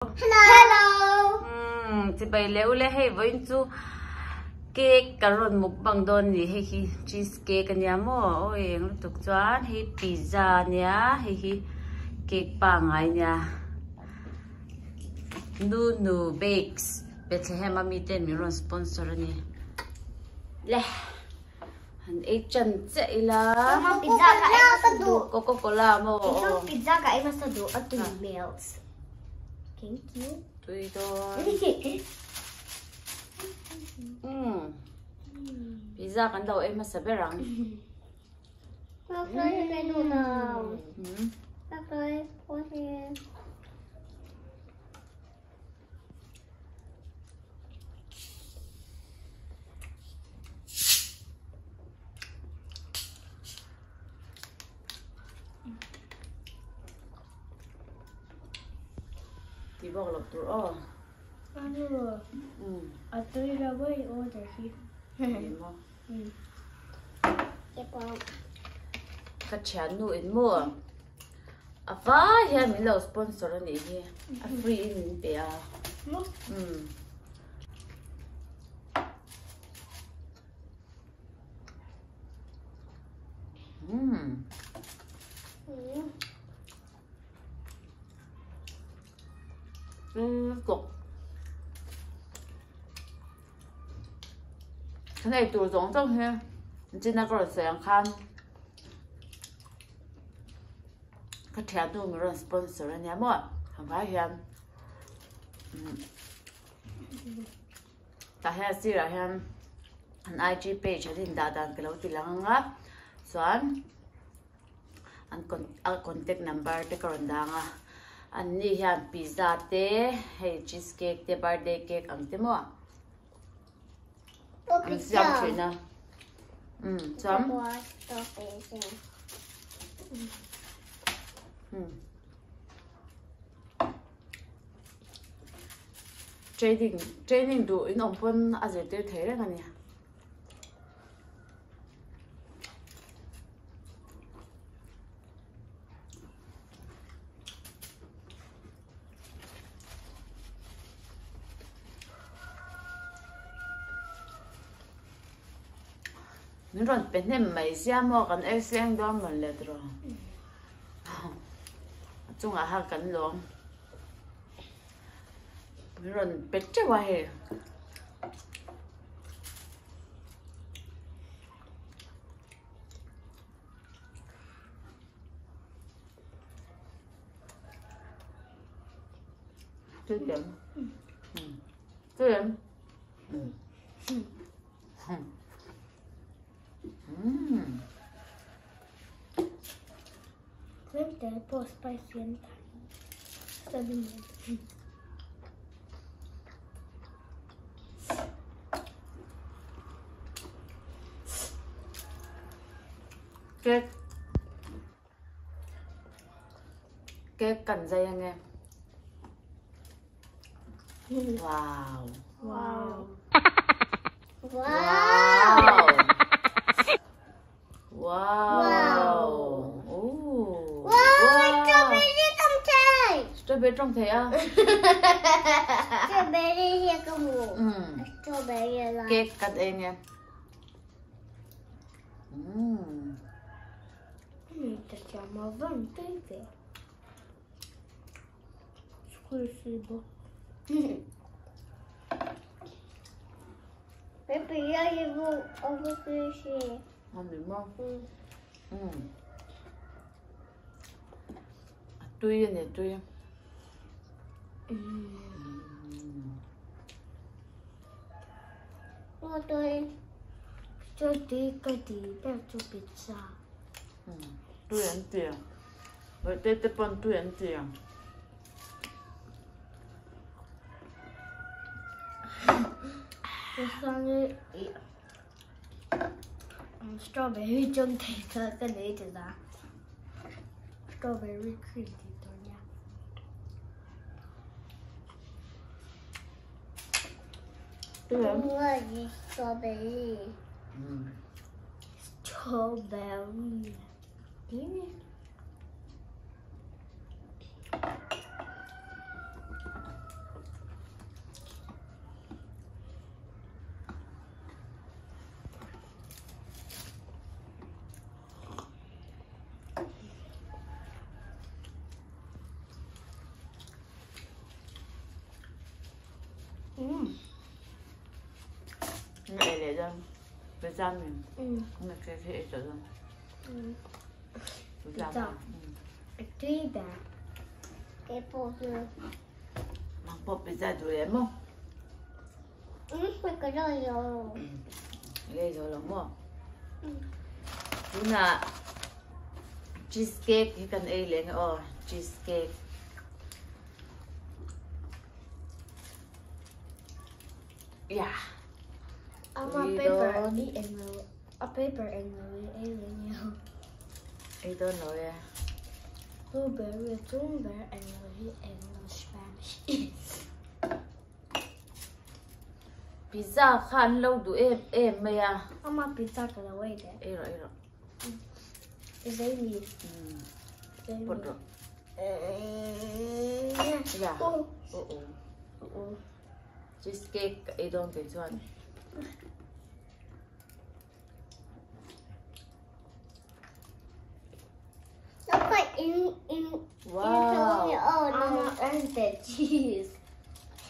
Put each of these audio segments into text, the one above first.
Hello. Chị bày leo lẽ hay với chú cake caron mục bằng đòn gì hay khi cheesecake cái nhà mò ôi nó tục choán hay pizza nhá hay cake pa ngay nha nu bakes Bethlehem ami tên mình luôn sponsor nè lẽ hắn ấy chân chạy là Pizza ka ay Coca-Cola mo Isang pizza ka ay masado at 2 meals. Thank you. tùy thôi pizza kan daw ay masaberang Bakit ka nunaw? Bakit? Bakit? Di ba ko lagtur oh Ano? At 2 na ba yung order here? Hindi mo Ito. Kachan nuin mo Aba, yan may lao sponsor na niya a free in pia Mo? Cục cái này tủ giống trong ha trên nó có sáng khăn cái thẻ tủ mình là sponsor nha mọi không phải hiền ta hay xí là hiền anh IG page thì đã đăng cái lâu thì lăng á xoắn anh contact number để còn đăng á anh đi hiền pizza te hay cheesecake te birthday cake ang te mo anh xem chuyện nào chấm training đủ in ông phân à gì tiêu thế đấy cả nhỉ mình rồi bên này mấy xem mà còn em xem đó mình lệ rồi chung là hai cánh luôn mình rồi bên trái vậy chưa điểm chưa điểm Vente, po spicy and sabi mo. Cake cần dây anh em wow Wow. wow wow oh Wow, strawberry trong chai. strawberry trong thế à Strawberry here ka mo. Strawberry là. cake cắt anh em Tatia ma vantante. Exclusivo. Pepe, eu vou oferecer. ngon đúng không tươi này tươi Cho tí cái tí để cho pizza. tươi ăn tiền với tết tết bon tươi ăn tiền Strawberry trong thể thơ cái đấy thì ra. Strawberry cream thì tôi nha. tươi lắm Strawberry. Strawberry. Này để ra bây giờ mình mình sẽ cho ra Pizza. Tuy bär. Cái bột nữa. Mang bột pizza rồi em không? Mình có rồi rồi. Đây rồi lắm không? Đúng là cheesecake thì cần ấy lên cheesecake. Yeah. A paper and alien. I don't know yeah. Blueberry, strawberry, and Spanish is. Pizza khan lâu đủ em mày à? I'm a pizza for the way there. Ê rồi. Is it me? Bột rồi. Yeah. Cheesecake I don't think so. Look like in Wow. And the cheese.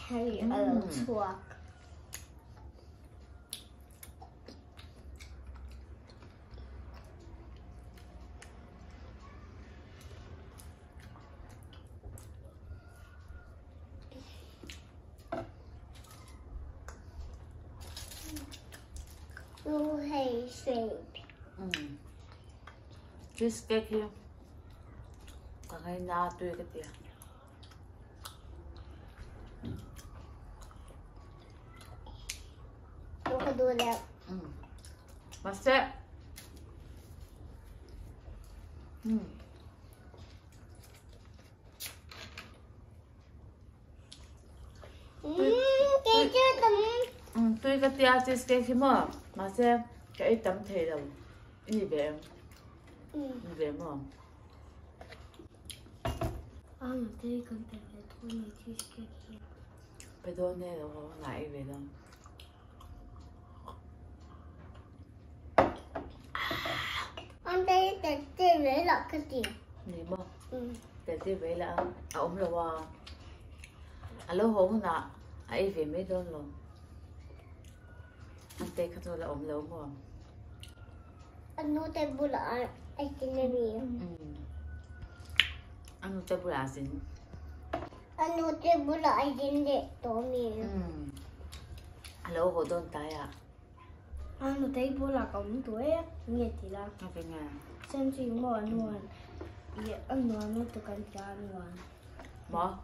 Carry a little truck. Hay shape. Cheesecake here. Cái na tươi cái tiền. Look at do that. 맛있어. Cái chưa tấm. Tươi cái tia cheesecake mà 맛있어. cái tấm thề đâu. Ini về. Về mà. They can take the 20 cheesecake here. Bây giờ nè đâu lại về đâu. Đây về là cái gì? Gì mà? Để về là ông là wa. Alo hông nè. Ai về mấy đón luôn. Anh tê khát là ông lâu mà. Anh nói tay bù lại ai tin là gì? Anh tay bù lại xin. Anh nói tay bù lại ai tin để tổ mi. Alo hồ đón tay à? Anh nói tay bù lại cũng tuổi á, nghe thì là. Nó phải nghe. Xem gì mà anh nói nó tụi con cha anh nói. Mà?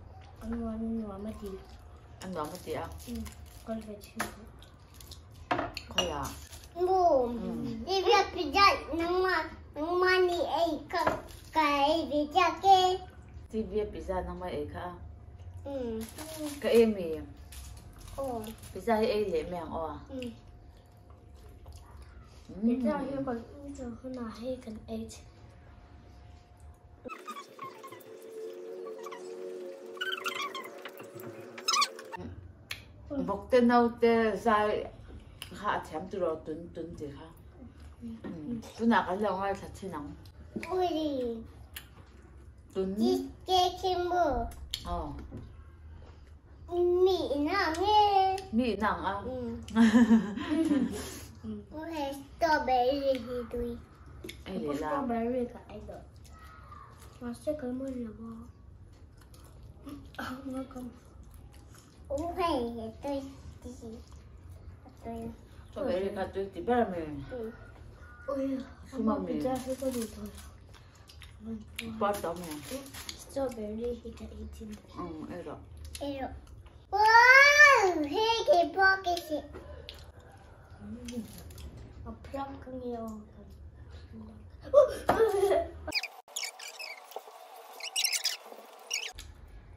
Anh nói mà gì? Anh nói cái gì à? Con phải chịu. Thôi à? Bố, đi việc pizza nang mà ni ấy cái pizza kia. Đi việc pizza nang mà ấy cả. Cái em mì. Pizza ấy lệ mèng à? Pizza here but giờ hôm nào hay cần eat. Bọc tên nào tên dài hạ thèm từ rồi tuần gì ha? Tuần nào cái lòng ai thật chi nắng? Ui, Tuần. cheesecake kim bơ. Mì nặng nghe. Mì nặng à? Ui, strawberry thì tôi. Ai lấy là? Strawberry cả ai được. Mà sẽ có mưa là bò. Ngon không? Ui, tôi Strawberry cả tôi thì bé mình. Ui, Sumami. pizza hay có đủ thôi. Bắt đầu mình. Strawberry thì cả ít chín. Ai rồi? Wow, hey, cái bò cái gì? Plum con nhiều.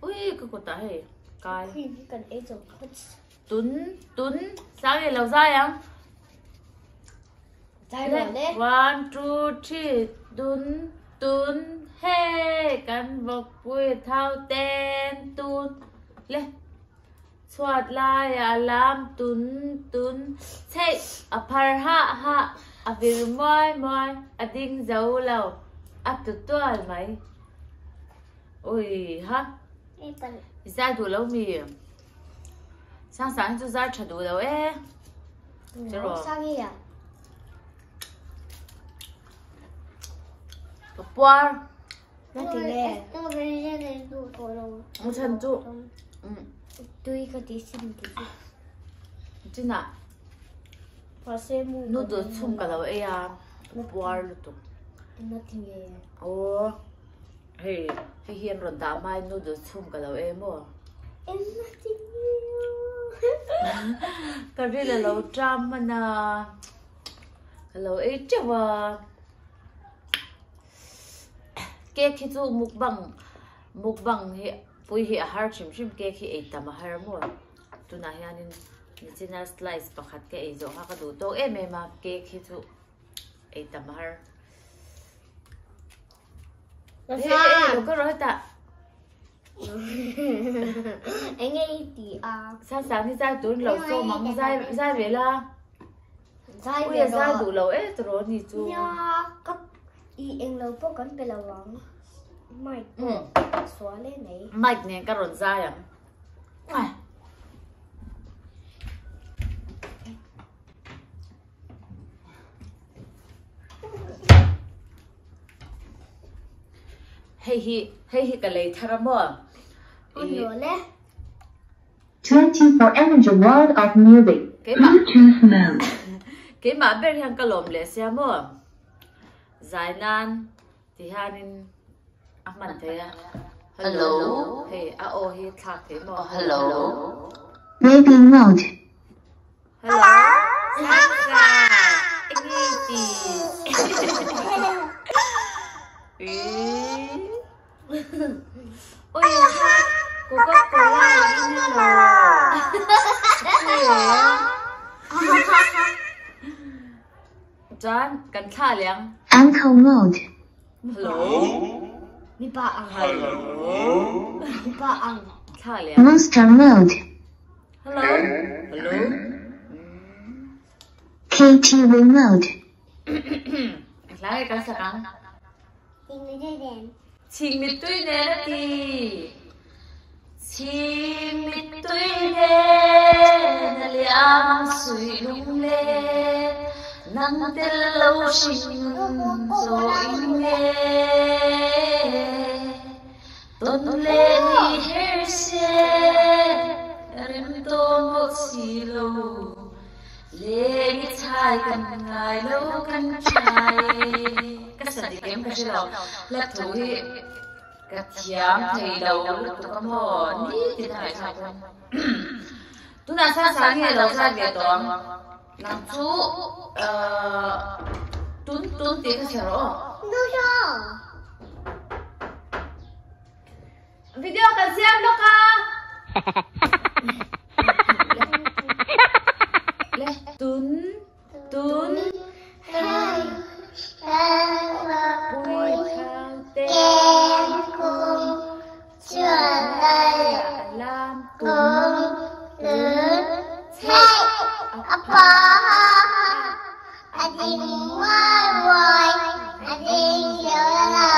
Ui, cái cột tay hay. Cái. Khi cần ấy rồi. Tuần, sao vậy lâu dài không? Dài rồi đấy. 1, 2, 3, tuần, hey, căn bọc quê thao tên tuần. Lên. Soát lại alarm tuần, hey, par ha, vir moi, ding dấu lâu, tụt tuần mày. Ui, ha? Ra đủ lâu mì. sáng sáng chú ra chả đủ đâu ấy chứ rồi sao vậy à cái bò nó thì nè tôi bây giờ này đủ rồi đâu một chân chú tôi có tí xin tí chứ nào và xem mua nó được chung cả đâu ấy à bò luôn tụ nó thì nè ồ hey hiền rồi đã mai nó được chung cả đâu em mua em nó thì cái này là lâu trăm mà na lâu ấy chứ mà cái khi chú mục bằng hi bùi hi har chim chim cái khi ấy tama har mua tu na hiền nên chỉ na slice bạc hạt cái ấy rồi ha cái đồ to em mà cái khi chú ấy tama har ê đâu có rồi ta anh ấy thì sáng sáng thì ra tụi lẩu xô mắm ra về là dai bây giờ ra đủ lẩu ấy tụi rồi thì chú nha các y anh lâu bốc cắn bê lâu lắm mày xóa lên này mạch này cái rốn ra à hey cái lấy thằng mà 24 energy world of music. Bluetooth mode. cái mà bên hàng cái lồng lệ xem mà giải nan thì hanin mình thấy hello hey ô hi thắc thế mà hello Waiting mode. hello sáng sáng anh đi ôi cô có cola đi John cần khá liang Ankle mode. hello mi ba ang hello mi ba ang khá liang Monster mode. hello hello KTV mode. lại cái sao căng chinh mít tươi nè đi chinh mít tươi nè liang suy lung lên nắng tên lâu sinh rồi nè tôn lên đi hết xe rim tô một xì lâu lên chai cần ngày lâu cần chai cái sản phẩm cái gì đó là thú hi cái chiang thấy đầu lúc tụi con họ ní thì thải thải thôi tụi nào sáng ngày đầu ra về toán làm chú tún tiếng cái gì đó video cần xem đâu cả tún bùi thang tên cùng trở lại làm cùng lớn chạy anh ngoài ngoài anh nhớ là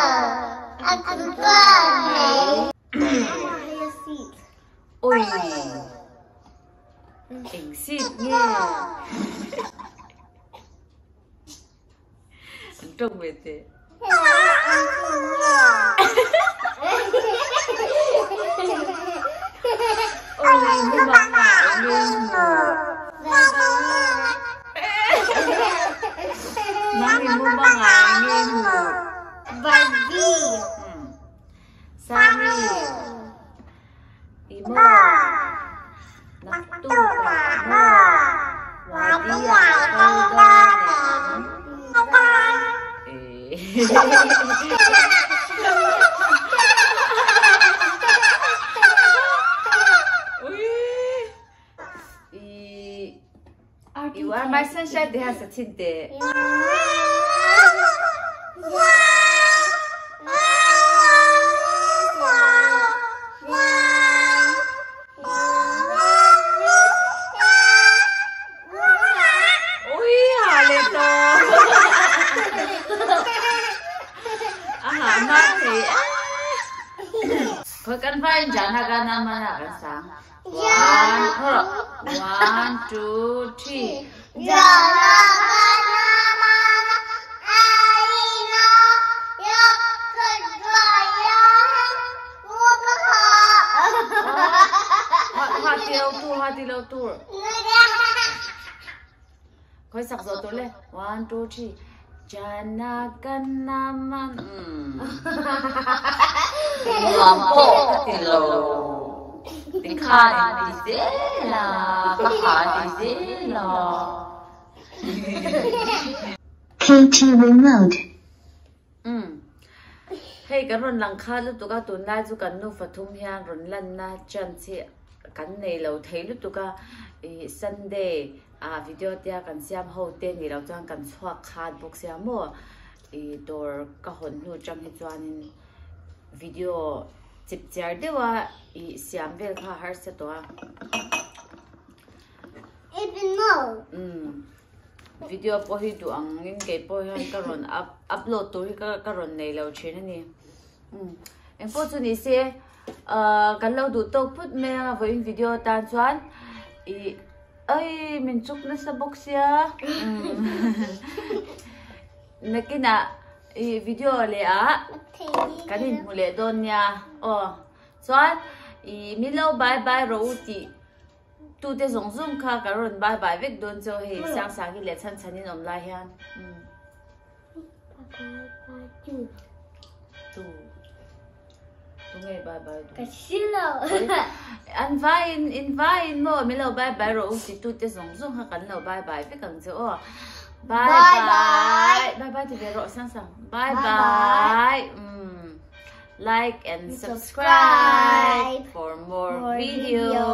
anh cứ qua này ôi anh xịt nghe trông về thế ôi nhưng mà ngại nhưng mang đi mua băng ngại nhưng baby Sari Imo Naktuka mo Wadiya You are my sunshine. They have a tinte. Khởi canh vai fine janaga naman akan sang. 1, 2, 3. Hati lâu tu. Khoi sak zo tu le. 1, 2, 3. Janaga naman. Mampo tilo. Dikhain dizela, kahain dizela. KTV mode. Hey, karon lang khalu tu ka tu na chu kan nu fathum hian ron lan na chan chi kan nei lo thei lu tu ka Sunday video tia kan siam ho te ni lo chang kan chhuak khat box sia mo dor ka hon nu chang hi chuanin video chip char dewa siam vel kha har se to Even more. video po hi tu ang ngin ke po hian karon upload tu hi karon nei lo thin ani em po chu ni se kan lo du to put me voin video tan chuan ai min chuk na sa box ya nakina video le kanin mule don ya chuan milo bye bye ro ti tu te zong zoom kha karon bye bye vek don cho he sang sang ki le chan chanin om lai hian tu nghe bye bye Casino. invite mo milo bye bye ro ti tu te zong zoom kha kan lo bye bye vek ang cho bye bye ti ve ro sang sang bye bye like and subscribe for more videos.